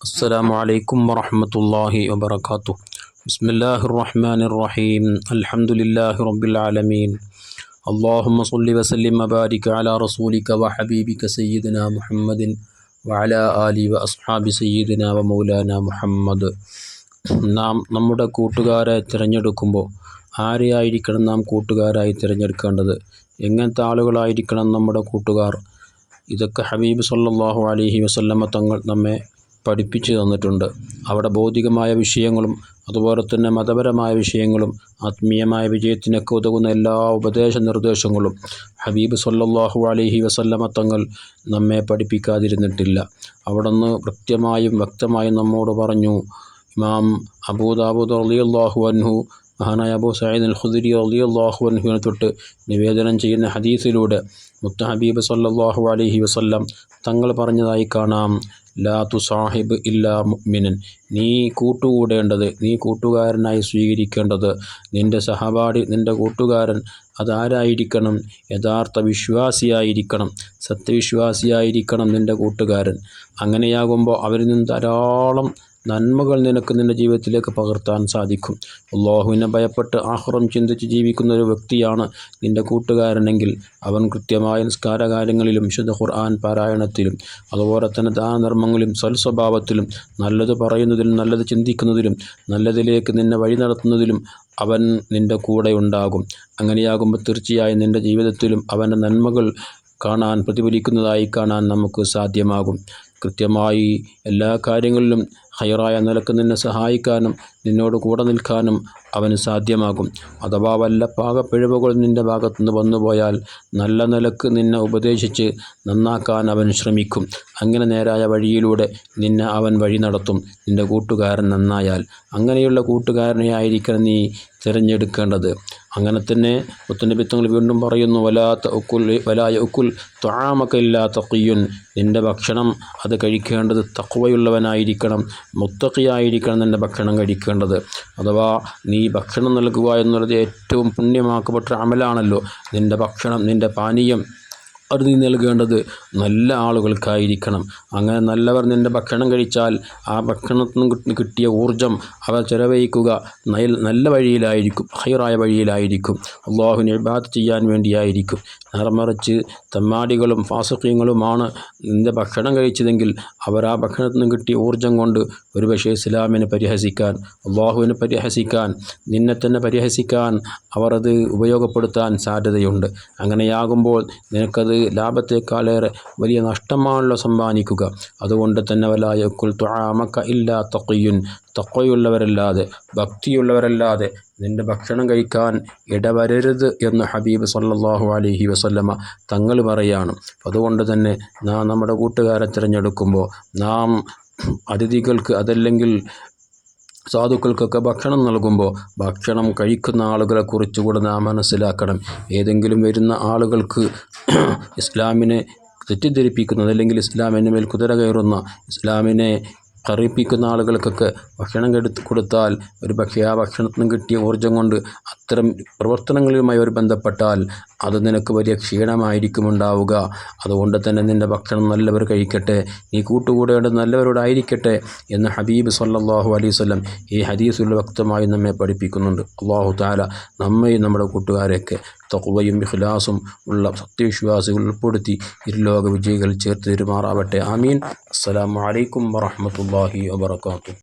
السلام عليكم ورحمة الله وبركاته. بسم الله الرحمن الرحيم. الحمد لله رب العالمين. اللهم صل وسلم وبارك على رسولك وحبيبك سيدنا محمد وعلى آله وأصحاب سيدنا ومولانا മുഹമ്മദ്. നാം നമ്മുടെ കൂട്ടുകാരെ തിരഞ്ഞെടുക്കുമ്പോൾ ആരെയായിരിക്കണം നാം കൂട്ടുകാരായി തിരഞ്ഞെടുക്കേണ്ടത്? എങ്ങനത്തെ ആളുകളായിരിക്കണം നമ്മുടെ കൂട്ടുകാർ? ഇതൊക്കെ ഹബീബ് സല്ലല്ലാഹു അലൈഹി വസല്ലമ തങ്ങൾ നമ്മെ പഠിപ്പിച്ചു തന്നിട്ടുണ്ട്. അവിടെ ഭൗതികമായ വിഷയങ്ങളും അതുപോലെ തന്നെ മതപരമായ വിഷയങ്ങളും ആത്മീയമായ വിജയത്തിനൊക്കെ ഉതകുന്ന എല്ലാ ഉപദേശ നിർദ്ദേശങ്ങളും ഹബീബ് സല്ലല്ലാഹു അലൈഹി വസല്ലമ തങ്ങൾ നമ്മെ പഠിപ്പിക്കാതിരുന്നിട്ടില്ല. അവിടുന്ന് കൃത്യമായും വ്യക്തമായും നമ്മോട് പറഞ്ഞു. ഇമാം അബൂ ദാവൂദ് റളിയല്ലാഹു അൻഹു മഹാനായ അബൂ സഈദ് അൽ ഖുദരി റളിയല്ലാഹു അൻഹുവിനെ തൊട്ട് നിവേദനം ചെയ്യുന്ന ഹദീസിലൂടെ മുത്ത ഹബീബ് സല്ലല്ലാഹു അലൈഹി വസല്ലം തങ്ങൾ പറഞ്ഞതായി കാണാം. ലാ തുസാഹിബ് ഇല്ലാ മുഅ്മിനൻ. നീ കൂട്ടുകൂടേണ്ടത്, നീ കൂട്ടുകാരനായി സ്വീകരിക്കേണ്ടത്, നിൻ്റെ സഹപാഠി, നിൻ്റെ കൂട്ടുകാരൻ അതാരായിരിക്കണം? യഥാർത്ഥ വിശ്വാസിയായിരിക്കണം, സത്യവിശ്വാസിയായിരിക്കണം നിൻ്റെ കൂട്ടുകാരൻ. അങ്ങനെയാകുമ്പോൾ അവരിൽ നിന്ന് ധാരാളം നന്മകൾ നിനക്ക് നിൻ്റെ ജീവിതത്തിലേക്ക് പകർത്താൻ സാധിക്കും. അല്ലാഹുവിനെ ഭയപ്പെട്ട് ആഖിറം ചിന്തിച്ച് ജീവിക്കുന്ന ഒരു വ്യക്തിയാണ് നിൻ്റെ കൂട്ടുകാരനെങ്കിൽ അവൻ കൃത്യമായ നിസ്കാരകാര്യങ്ങളിലും വിശുദ്ധ ഖുർആൻ പാരായണത്തിലും അതുപോലെ തന്നെ ദാനധർമ്മങ്ങളിലും സൽസ്വഭാവത്തിലും നല്ലത് പറയുന്നതിലും നല്ലത് ചിന്തിക്കുന്നതിലും നല്ലതിലേക്ക് നിന്നെ വഴി നടത്തുന്നതിലും അവൻ നിൻ്റെ കൂടെ ഉണ്ടാകും. അങ്ങനെയാകുമ്പോൾ തീർച്ചയായും നിൻ്റെ ജീവിതത്തിലും അവൻ്റെ നന്മകൾ കാണാൻ, പ്രതിഫലിക്കുന്നതായി കാണാൻ നമുക്ക് സാധ്യമാകും. കൃത്യമായി എല്ലാ കാര്യങ്ങളിലും ഹൈറായ നിലക്ക് നിന്നെ സഹായിക്കാനും നിന്നോട് കൂടെ നിൽക്കാനും അവന് സാധ്യമാകും. അഥവാ വല്ല പാകപ്പിഴവുകൾ നിൻ്റെ ഭാഗത്തുനിന്ന് വന്നുപോയാൽ നല്ല നിലക്ക് നിന്നെ ഉപദേശിച്ച് നന്നാക്കാൻ അവൻ ശ്രമിക്കും. അങ്ങനെ നേരായ വഴിയിലൂടെ നിന്നെ അവൻ വഴി നടത്തും, നിൻ്റെ കൂട്ടുകാരൻ നന്നായാൽ. അങ്ങനെയുള്ള കൂട്ടുകാരനെ ആയിരിക്കണം നീ തിരഞ്ഞെടുക്കേണ്ടത്. അങ്ങനെ തന്നെ മുത്തുനബി തങ്ങൾ വീണ്ടും പറയുന്നു, വലാ യഅ്കുൽ ത്വആമക ഇല്ലാ തഖിയ്യുൻ. നിൻ്റെ ഭക്ഷണം അത് കഴിക്കേണ്ടത് തഖ്വയുള്ളവനായിരിക്കണം, മുത്തഖിയായിരിക്കണം നിൻ്റെ ഭക്ഷണം കഴിക്കേണ്ടത്. അഥവാ നീ ഭക്ഷണം നൽകുക എന്നുള്ളത് ഏറ്റവും പുണ്യമാക്കപ്പെട്ട അമലാണല്ലോ. നിൻ്റെ ഭക്ഷണം, നിൻ്റെ പാനീയം അത് നീ നൽകേണ്ടത് നല്ല ആളുകൾക്കായിരിക്കണം. അങ്ങനെ നല്ലവർ നിൻ്റെ ഭക്ഷണം കഴിച്ചാൽ ആ ഭക്ഷണത്തിൽ നിന്ന് കിട്ടിയ ഊർജം അവർ ചെലവഴിക്കുക നല്ല വഴിയിലായിരിക്കും, ഹൈറായ വഴിയിലായിരിക്കും, അല്ലാഹുവിനെ ഇബാദത്ത് ചെയ്യാൻ വേണ്ടിയായിരിക്കും. നേർമറിച്ച് തെമ്മാടികളും ഫാസിഖീങ്ങളുമാണ് നിൻ്റെ ഭക്ഷണം കഴിച്ചതെങ്കിൽ അവർ ആ ഭക്ഷണത്തിൽ നിന്ന് കിട്ടിയ ഊർജം കൊണ്ട് ഒരുപക്ഷേ ഇസ്ലാമിനെ പരിഹസിക്കാൻ, അല്ലാഹുവിനെ പരിഹസിക്കാൻ, നിന്നെ തന്നെ പരിഹസിക്കാൻ അവർ അത് ഉപയോഗപ്പെടുത്താൻ സാധ്യതയുണ്ട്. അങ്ങനെയാകുമ്പോൾ നിനക്കത് ലാഭത്തേക്കാളേറെ വലിയ നഷ്ടമാണല്ലോ സമ്മാനിക്കുക. അതുകൊണ്ട് തന്നെ വലാ യഅ്കുൽ ത്വആമക ഇല്ലാ തഖിയ്യുൻ. തഖ്വയുള്ളവരല്ലാതെ, ഭക്തിയുള്ളവരല്ലാതെ നിൻ്റെ ഭക്ഷണം കഴിക്കാൻ ഇടവരരുത് എന്ന് ഹബീബ് സല്ലല്ലാഹു അലൈഹി വസല്ലമ തങ്ങൾ പറയാണ്. അതുകൊണ്ട് തന്നെ നാം നമ്മുടെ കൂട്ടുകാരെ തിരഞ്ഞെടുക്കുമ്പോൾ നാം അതിഥികൾക്ക് അതല്ലെങ്കിൽ സാധുക്കൾക്കൊക്കെ ഭക്ഷണം നൽകുമ്പോൾ ഭക്ഷണം കഴിക്കുന്ന ആളുകളെ കുറിച്ചുകൂടെ നാം മനസ്സിലാക്കണം. ഏതെങ്കിലും വരുന്ന ആളുകൾക്ക് ഇസ്ലാമിനെ തെറ്റിദ്ധരിപ്പിക്കുന്നത് അല്ലെങ്കിൽ ഇസ്ലാമിന് മേൽ കുതിര കയറുന്ന, ഇസ്ലാമിനെ കറിയിപ്പിക്കുന്ന ആളുകൾക്കൊക്കെ ഭക്ഷണം കൊടുത്താൽ ഒരു പക്ഷേ ആ ഭക്ഷണത്തിന് കിട്ടിയ ഊർജം കൊണ്ട് അത്തരം പ്രവർത്തനങ്ങളുമായി അവർ ബന്ധപ്പെട്ടാൽ അത് നിനക്ക് വലിയ ക്ഷീണമായിരിക്കും ഉണ്ടാവുക. അതുകൊണ്ട് തന്നെ നിൻ്റെ ഭക്ഷണം നല്ലവർ കഴിക്കട്ടെ, നീ കൂട്ടുകൂടേണ്ടത് നല്ലവരോടായിരിക്കട്ടെ എന്ന് ഹബീബ് സല്ലല്ലാഹു അലൈഹി വസല്ലം ഈ ഹദീസിൽ വ്യക്തമായി നമ്മെ പഠിപ്പിക്കുന്നുണ്ട്. അല്ലാഹു തആല നമ്മയും നമ്മുടെ കൂട്ടുകാരെയൊക്കെ തഖ്വയും ഇഖ്ലാസും ഉള്ള സത്യവിശ്വാസികൾ ഉൾപ്പെടുത്തി ഇരുലോക വിജയികൾ ചേർത്ത് തരുമാറാവട്ടെ. ആമീൻ. അസ്സലാമു അലൈക്കും വറഹ്മത്തുള്ളാഹി വബറകാതുഹു.